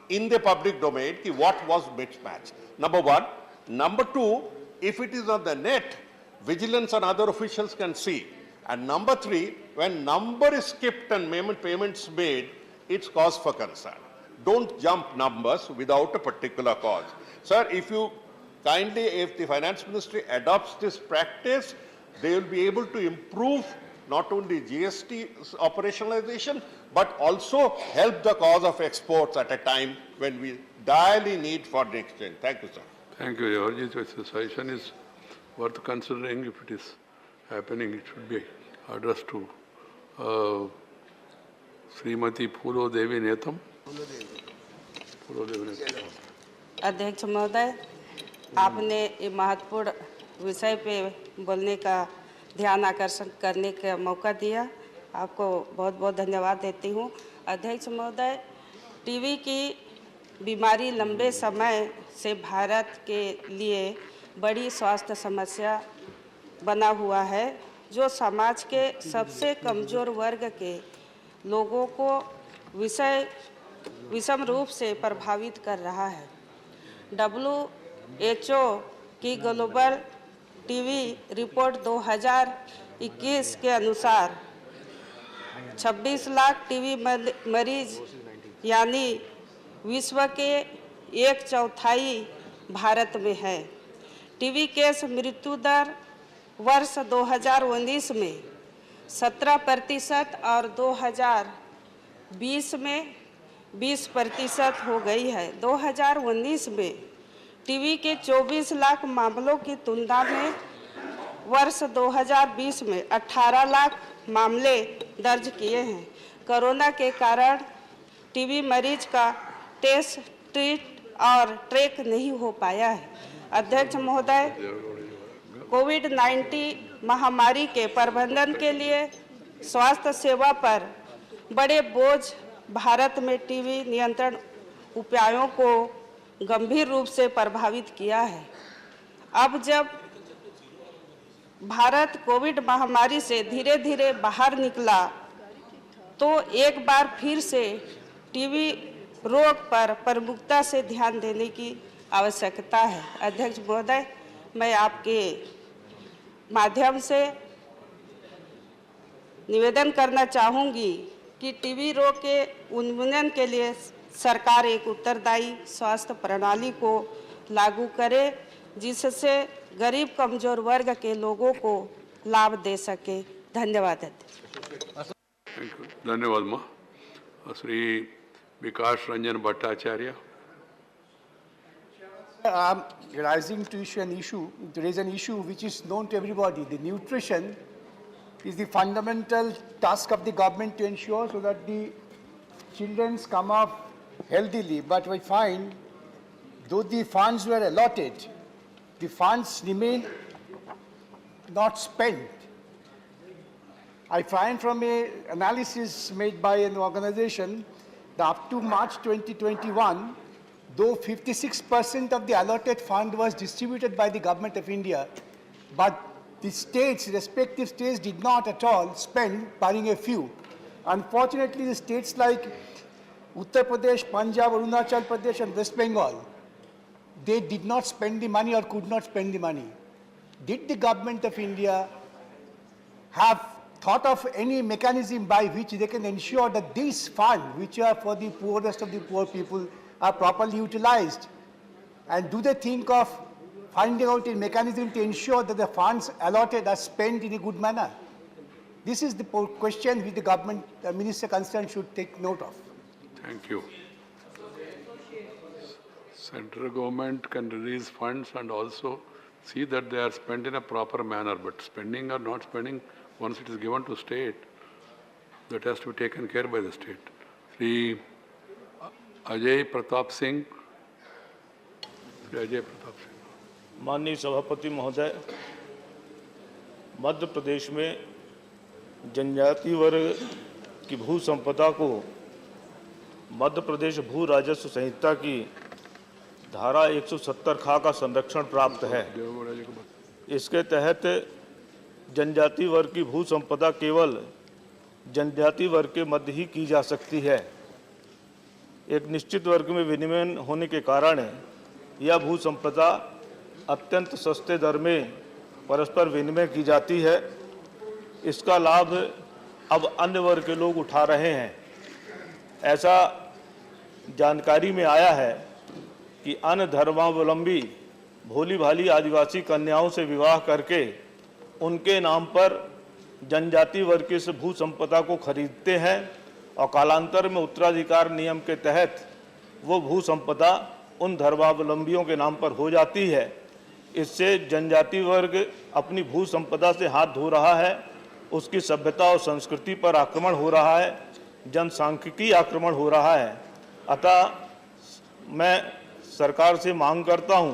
in the public domain what was mismatch. Number one. Number two, if it is on the net, vigilance and other officials can see. And number three, when number is skipped and payments made, it's cause for concern. Don't jump numbers without a particular cause. Sir, if you kindly, if the Finance Ministry adopts this practice, they will be able to improve not only GST operationalization, but also help the cause of exports at a time when we direly need foreign exchange. Thank you, sir. Thank you, George. This suggestion is worth considering. If it is happening, it should be addressed to Srimati Phulo Devi Netam. अध्यक्ष महोदय, आपने ये महत्वपूर्ण विषय पे बोलने का ध्यान आकर्षण करने का मौका दिया, आपको बहुत बहुत धन्यवाद देती हूँ। अध्यक्ष महोदय, टीबी की बीमारी लंबे समय से भारत के लिए बड़ी स्वास्थ्य समस्या बना हुआ है, जो समाज के सबसे कमज़ोर वर्ग के लोगों को विषम रूप से प्रभावित कर रहा है। WHO की ग्लोबल टीवी रिपोर्ट 2021 के अनुसार 26 लाख टीवी मरीज यानी विश्व के 1/4 भारत में है। टीवी केस मृत्यु दर वर्ष 2019 में 17% और 2020 में 20% हो गई है। 2019 में टीवी के 24 लाख मामलों की तुलना में वर्ष 2020 में 18 लाख मामले दर्ज किए हैं। कोरोना के कारण टीबी मरीज का टेस्ट, ट्रीट और ट्रैक नहीं हो पाया है। अध्यक्ष महोदय, कोविड-19 महामारी के प्रबंधन के लिए स्वास्थ्य सेवा पर बड़े बोझ भारत में टीबी नियंत्रण उपायों को गंभीर रूप से प्रभावित किया है। अब जब भारत कोविड महामारी से धीरे धीरे बाहर निकला, तो एक बार फिर से टीबी रोग पर प्रमुखता से ध्यान देने की आवश्यकता है। अध्यक्ष महोदय, मैं आपके माध्यम से निवेदन करना चाहूँगी कि टीबी रोग के उन्मूलन के लिए सरकार एक उत्तरदायी स्वास्थ्य प्रणाली को लागू करे, जिससे गरीब कमजोर वर्ग के लोगों को लाभ दे सके। धन्यवाद। धन्यवाद माँ। श्री विकास Ranjan Bhattacharya. I'm rising to raise an issue which is known to everybody. The nutrition is the fundamental task of the government to ensure so that the children come up healthily. But we find, though the funds were allotted, the funds remain not spent. I find from an analysis made by an organization that up to March 2021, though 56% of the allotted fund was distributed by the government of India, but the states, respective states, did not at all spend, barring a few. Unfortunately, the states like Uttar Pradesh, Punjab, Arunachal Pradesh and West Bengal, they did not spend the money or could not spend the money. Did the government of India have thought of any mechanism by which they can ensure that these funds, which are for the poorest of the poor people, are properly utilized? And do they think of finding out a mechanism to ensure that the funds allotted are spent in a good manner? This is the question which the government minister concerned should take note of. Thank you. Central government can release funds and also see that they are spent in a proper manner, but spending or not spending, once it is given to state, that has to be taken care by the state. Shri Ajay Pratap Singh. माननीय सभापति महोदय, मध्य प्रदेश में जनजाति वर्ग की भू संपदा को मध्य प्रदेश भू राजस्व संहिता की धारा 170 खा का संरक्षण प्राप्त है। इसके तहत जनजाति वर्ग की भू संपदा केवल जनजाति वर्ग के मध्य ही की जा सकती है। एक निश्चित वर्ग में विनिमय होने के कारण यह भू संपदा अत्यंत सस्ते दर में परस्पर विनिमय की जाती है। इसका लाभ अब अन्य वर्ग के लोग उठा रहे हैं। ऐसा जानकारी में आया है कि अन्य धर्मावलंबी भोली भाली आदिवासी कन्याओं से विवाह करके उनके नाम पर जनजाति वर्ग की भू संपदा को खरीदते हैं और कालांतर में उत्तराधिकार नियम के तहत वो भू संपदा उन धर्मावलंबियों के नाम पर हो जाती है। इससे जनजाति वर्ग अपनी भू संपदा से हाथ धो रहा है, उसकी सभ्यता और संस्कृति पर आक्रमण हो रहा है, जनसांख्यिकी आक्रमण हो रहा है। अतः मैं सरकार से मांग करता हूं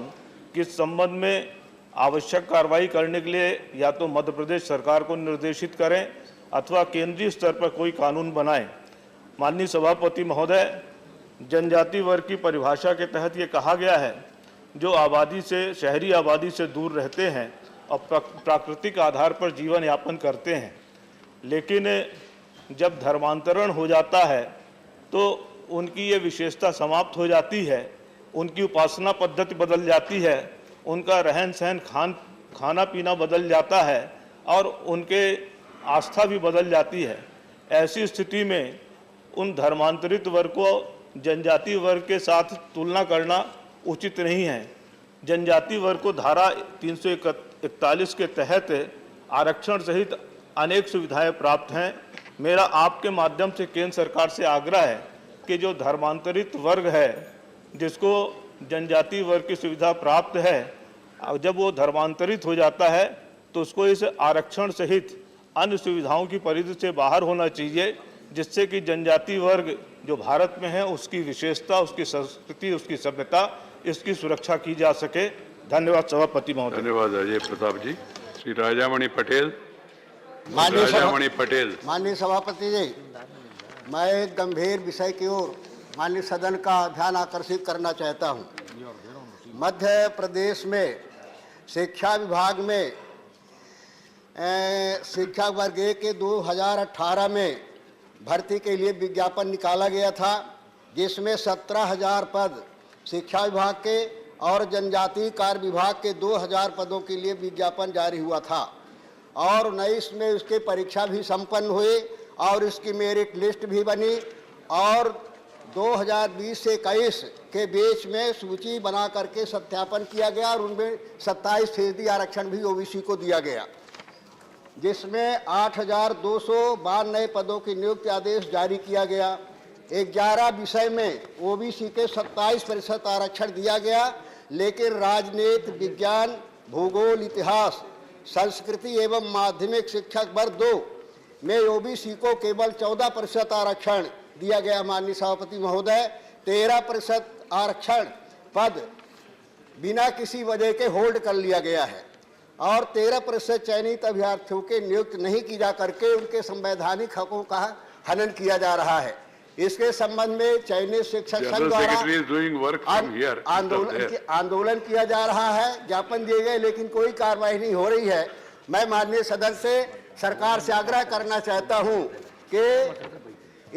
कि इस संबंध में आवश्यक कार्रवाई करने के लिए या तो मध्य प्रदेश सरकार को निर्देशित करें अथवा केंद्रीय स्तर पर कोई कानून बनाएं। माननीय सभापति महोदय, जनजाति वर्ग की परिभाषा के तहत ये कहा गया है जो आबादी से, शहरी आबादी से दूर रहते हैं और प्राकृतिक आधार पर जीवन यापन करते हैं। लेकिन जब धर्मांतरण हो जाता है तो उनकी ये विशेषता समाप्त हो जाती है, उनकी उपासना पद्धति बदल जाती है, उनका रहन सहन खाना पीना बदल जाता है और उनके आस्था भी बदल जाती है। ऐसी स्थिति में उन धर्मांतरित वर्ग को जनजाति वर्ग के साथ तुलना करना उचित नहीं है। जनजाति वर्ग को धारा 341 के तहत आरक्षण सहित अनेक सुविधाएं प्राप्त हैं। मेरा आपके माध्यम से केंद्र सरकार से आग्रह है कि जो धर्मांतरित वर्ग है जिसको जनजाति वर्ग की सुविधा प्राप्त है, जब वो धर्मांतरित हो जाता है तो उसको इस आरक्षण सहित अन्य सुविधाओं की परिधि से बाहर होना चाहिए, जिससे कि जनजाति वर्ग जो भारत में है उसकी विशेषता, उसकी संस्कृति, उसकी सभ्यता, इसकी सुरक्षा की जा सके। धन्यवाद सभापति महोदय। धन्यवाद अजय प्रताप जी। श्री राजामणि पटेल। राजामणि पटेल। माननीय सभापति जी, मैं एक गंभीर विषय की ओर माननीय सदन का ध्यान आकर्षित करना चाहता हूं। मध्य प्रदेश में शिक्षा विभाग में शिक्षा वर्ग ए के 2018 में भर्ती के लिए विज्ञापन निकाला गया था, जिसमें 17,000 पद शिक्षा विभाग के और जनजातीय कार्य विभाग के 2,000 पदों के लिए विज्ञापन जारी हुआ था और 19 में उसकी परीक्षा भी संपन्न हुई और इसकी मेरिट लिस्ट भी बनी और 2020 से 21 के बीच में सूची बना करके सत्यापन किया गया और उनमें 27% आरक्षण भी ओबीसी को दिया गया, जिसमें 8,292 नए पदों की नियुक्ति आदेश जारी किया गया। 11 विषय में ओबीसी के 27% आरक्षण दिया गया, लेकिन राजनीति, विज्ञान, भूगोल, इतिहास, संस्कृति एवं माध्यमिक शिक्षक वर्ग 2 में ओबीसी को केवल 14% आरक्षण दिया गया। माननीय सभापति महोदय, 13% आरक्षण पद बिना किसी वजह के होल्ड कर लिया गया है और 13% चयनित अभ्यर्थियों के नियुक्त नहीं की जा करके उनके संवैधानिक हकों का हनन किया जा रहा है। इसके संबंध में चयनित शिक्षक संघ द्वारा आंदोलन किया जा रहा है, ज्ञापन दिए गए, लेकिन कोई कार्रवाई नहीं हो रही है। मैं माननीय सदन से सरकार से आग्रह करना चाहता हूं कि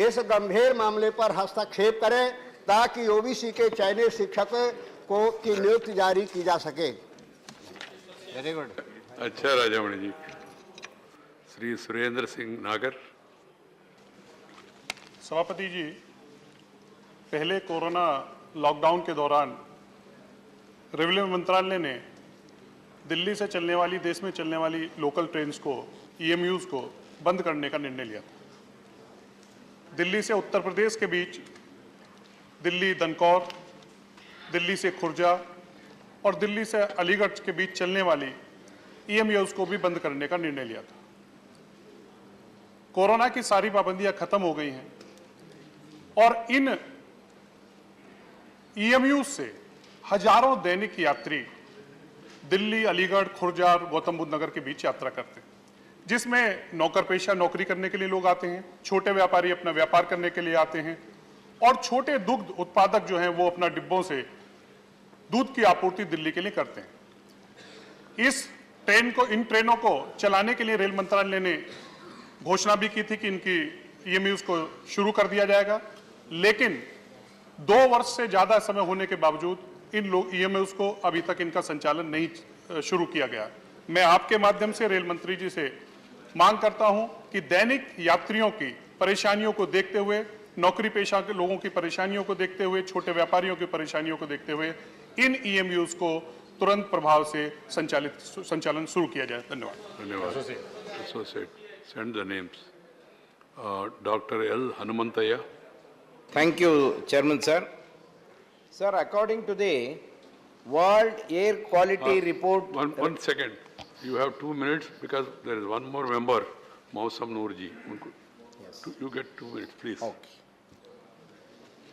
इस गंभीर मामले पर हस्तक्षेप करें ताकि ओबीसी के चयनित शिक्षकों को की नियुक्ति जारी की जा सके। Very good. अच्छा राजामणि जी। श्री सुरेंद्र सिंह नागर। सभापति जी, पहले कोरोना लॉकडाउन के दौरान रेलवे मंत्रालय ने दिल्ली से चलने वाली, देश में चलने वाली लोकल ट्रेन्स को, EMUs को बंद करने का निर्णय लिया था। दिल्ली से उत्तर प्रदेश के बीच दिल्ली दनकौर, दिल्ली से खुर्जा और दिल्ली से अलीगढ़ के बीच चलने वाली EMUs को भी बंद करने का निर्णय लिया था। कोरोना की सारी पाबंदियां खत्म हो गई हैं और इन EMUs से हजारों दैनिक यात्री दिल्ली, अलीगढ़, खुर्जा और गौतम बुद्ध नगर के बीच यात्रा करते हैं, जिसमें नौकर पेशा नौकरी करने के लिए लोग आते हैं, छोटे व्यापारी अपना व्यापार करने के लिए आते हैं और छोटे दुग्ध उत्पादक जो हैं वो अपना डिब्बों से दूध की आपूर्ति दिल्ली के लिए करते हैं। इन ट्रेनों को चलाने के लिए रेल मंत्रालय ने घोषणा भी की थी कि इनकी EMUs को शुरू कर दिया जाएगा, लेकिन 2 वर्ष से ज्यादा समय होने के बावजूद इन EMUs को अभी तक इनका संचालन नहीं शुरू किया गया। मैं आपके माध्यम से रेल मंत्री जी से मांग करता हूं कि दैनिक यात्रियों की परेशानियों को देखते हुए, नौकरी पेशा के लोगों की परेशानियों को देखते हुए, छोटे व्यापारियों की परेशानियों को देखते हुए इन EMUs को तुरंत प्रभाव से संचालन शुरू किया जाए। धन्यवाद। धन्यवाद। Send the names. Dr. L. Hanumantaya. Thank you, Chairman sir. Sir, according to the World Air Quality Report... One second. You have 2 minutes because there is one more member, Mausam Noorji. Yes. You get 2 minutes, please. Okay.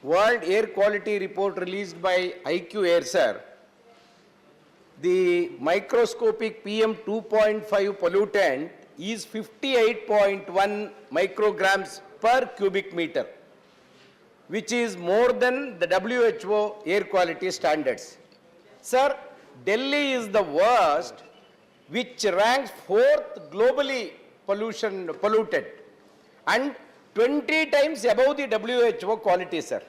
World Air Quality Report released by IQ Air, sir. The microscopic PM 2.5 pollutant is 58.1 micrograms per cubic meter, which is more than the WHO air quality standards. Sir, Delhi is the worst, which ranks 4th globally polluted and 20 times above the WHO quality, sir.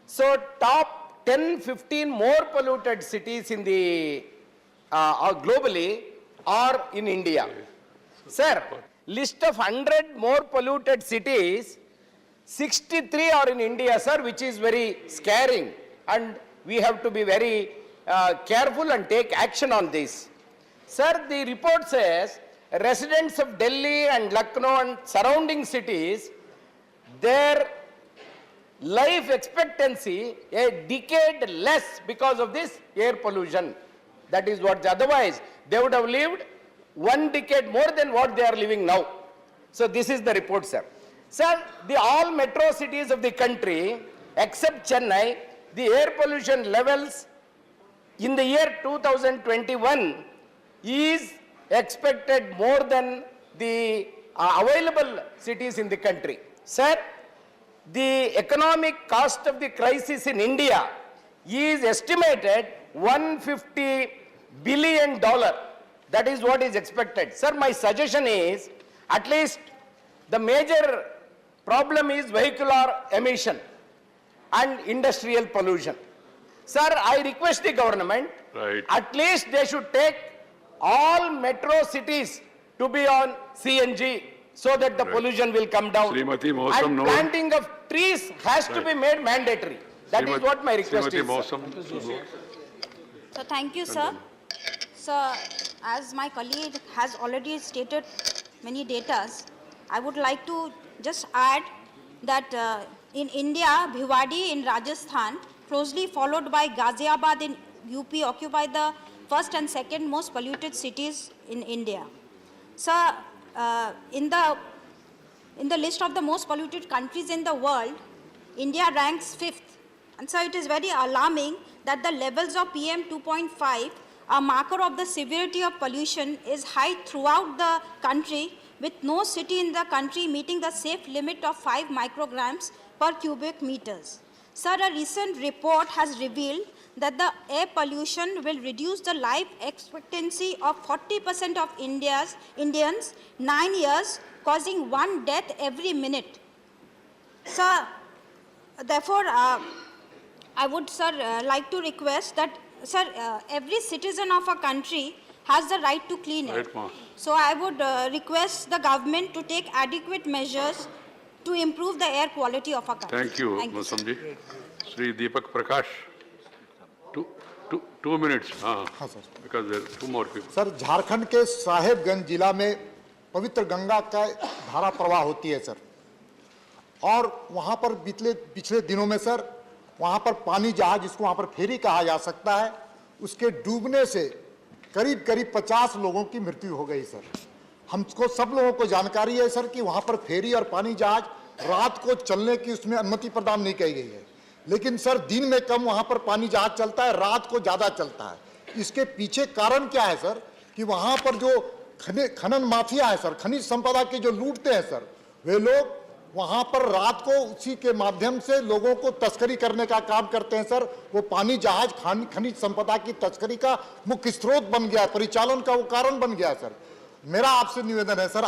So, top 10-15 more polluted cities in the globally are in India. Sir, list of 100 more polluted cities, 63 are in India, sir, which is very scaring, and we have to be very careful and take action on this. Sir, the report says residents of Delhi and Lucknow and surrounding cities, their life expectancy a decade less because of this air pollution. That is what, otherwise they would have lived 1 decade more than what they are living now. So this is the report, sir. Sir, all metro cities of the country, except Chennai, the air pollution levels in the year 2021 is expected more than the available cities in the country. Sir, the economic cost of the crisis in India is estimated $150 billion. That is what is expected. Sir, my suggestion is, at least the major problem is vehicular emission and industrial pollution. Sir, I request the government, at least they should take all metro cities to be on CNG so that the pollution will come down. And planting of trees has to be made mandatory. That is what my request is. So thank you, sir. So, as my colleague has already stated many datas, I would like to just add that in India, Bhiwadi in Rajasthan, closely followed by Ghaziabad in UP, occupy the first and second most polluted cities in India. So, in the list of the most polluted countries in the world, India ranks 5th. And so it is very alarming that the levels of PM 2.5, a marker of the severity of pollution, is high throughout the country, with no city in the country meeting the safe limit of 5 micrograms per cubic meters. Sir, a recent report has revealed that the air pollution will reduce the life expectancy of 40% of Indians 9 years, causing 1 death every minute. Sir, therefore, I would, sir, like to request that, sir, every citizen of a country has the right to clean air. So I would request the government to take adequate measures to improve the air quality of our country. Thank you, Mosam ji. Sri Deepak Prakash, 2 minutes, because there are 2 more people. Sir, Jharkhand के साहेबगंज जिला में पवित्र गंगा का धारा प्रवाह होती है sir, और वहाँ पर पिछले दिनों में सर, वहाँ पर पानी जहाज, जिसको वहाँ पर फेरी कहा जा सकता है, उसके डूबने से करीब 50 लोगों की मृत्यु हो गई सर। हमको सब लोगों को जानकारी है सर कि वहाँ पर फेरी और पानी जहाज रात को चलने की उसमें अनुमति प्रदान नहीं की गई है, लेकिन सर दिन में कम वहाँ पर पानी जहाज चलता है, रात को ज़्यादा चलता है। इसके पीछे कारण क्या है सर कि वहाँ पर जो खनन माफिया है सर, खनिज संपदा की जो लूटते हैं सर, वे लोग वहाँ पर रात को उसी के माध्यम से लोगों को तस्करी करने का काम करते हैं सर। वो पानी जहाज खनिज संपदा की तस्करी का मुख्य स्रोत बन गया है, परिचालन का वो कारण बन गया है सर। मेरा आपसे निवेदन है सर,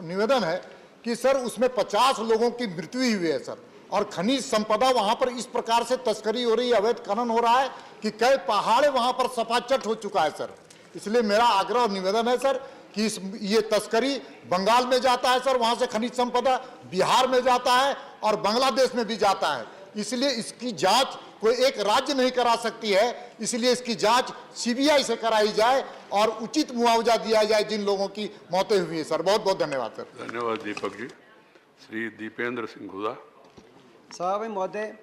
निवेदन है कि सर उसमें 50 लोगों की मृत्यु हुई है सर, और खनिज संपदा वहाँ पर इस प्रकार से तस्करी हो रही है, अवैध खनन हो रहा है कि कई पहाड़े वहाँ पर सपाचट हो चुका है सर। इसलिए मेरा आग्रह और निवेदन है सर कि ये तस्करी बंगाल में जाता है सर, वहाँ से खनिज संपदा बिहार में जाता है और बांग्लादेश में भी जाता है। इसलिए इसकी जांच कोई एक राज्य नहीं करा सकती है, इसलिए इसकी जांच सीबीआई से कराई जाए और उचित मुआवजा दिया जाए जिन लोगों की मौतें हुई है सर। बहुत बहुत धन्यवाद सर। धन्यवाद दीपक जी। श्री दीपेंद्र सिंह हुदा। साहब महोदय,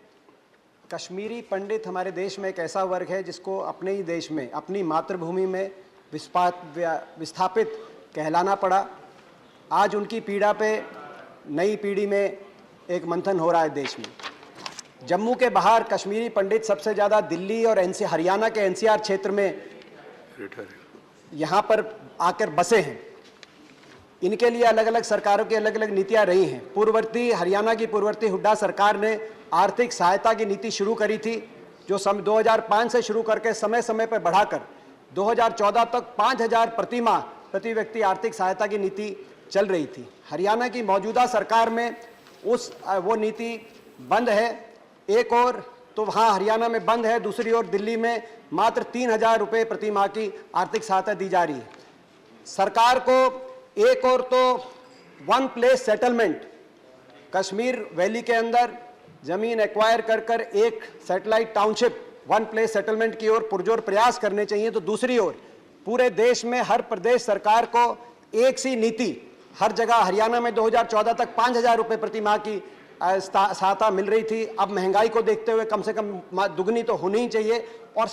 कश्मीरी पंडित हमारे देश में एक ऐसा वर्ग है जिसको अपने ही देश में, अपनी मातृभूमि में विस्थापित कहलाना पड़ा। आज उनकी पीड़ा पे नई पीढ़ी में एक मंथन हो रहा है देश में। जम्मू के बाहर कश्मीरी पंडित सबसे ज़्यादा दिल्ली और हरियाणा के एनसीआर क्षेत्र में यहाँ पर आकर बसे हैं। इनके लिए अलग अलग सरकारों की अलग अलग नीतियाँ रही हैं। हरियाणा की पूर्ववर्ती हुड्डा सरकार ने आर्थिक सहायता की नीति शुरू करी थी, जो 2005 से शुरू करके समय समय पर बढ़ाकर 2014 तक 5,000 प्रति व्यक्ति आर्थिक सहायता की नीति चल रही थी। हरियाणा की मौजूदा सरकार में वो नीति बंद है। एक और तो वहाँ हरियाणा में बंद है, दूसरी ओर दिल्ली में मात्र 3,000 रुपये प्रति माह की आर्थिक सहायता दी जा रही है। सरकार को एक और तो 1 प्लेस सेटलमेंट, कश्मीर वैली के अंदर जमीन एक्वायर कर एक सैटेलाइट टाउनशिप 1 प्लेस सेटलमेंट की ओर पुरजोर प्रयास करने चाहिए। तो दूसरी ओर पूरे देश में हर प्रदेश सरकार को एक सी नीति, हर जगह हरियाणा में 2014 तक 5,000 रुपये प्रति माह की सहायता मिल रही थी। अब महंगाई को देखते हुए कम से कम दुगनी तो होनी ही चाहिए, और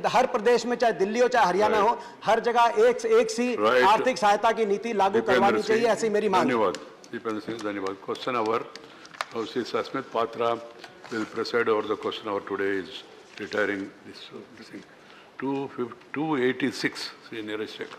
हर प्रदेश में, चाहे दिल्ली हो चाहे हरियाणा हो, हर जगह एक सी आर्थिक सहायता की नीति लागू करवानी चाहिए, ऐसी मेरी मांग। धन्यवाद दीपेंद्र सिंह, धन्यवाद। Question hour Sasmit Patra will preside over the question hour today is retiring this thing. 286, Sri Neeraj Shekhar.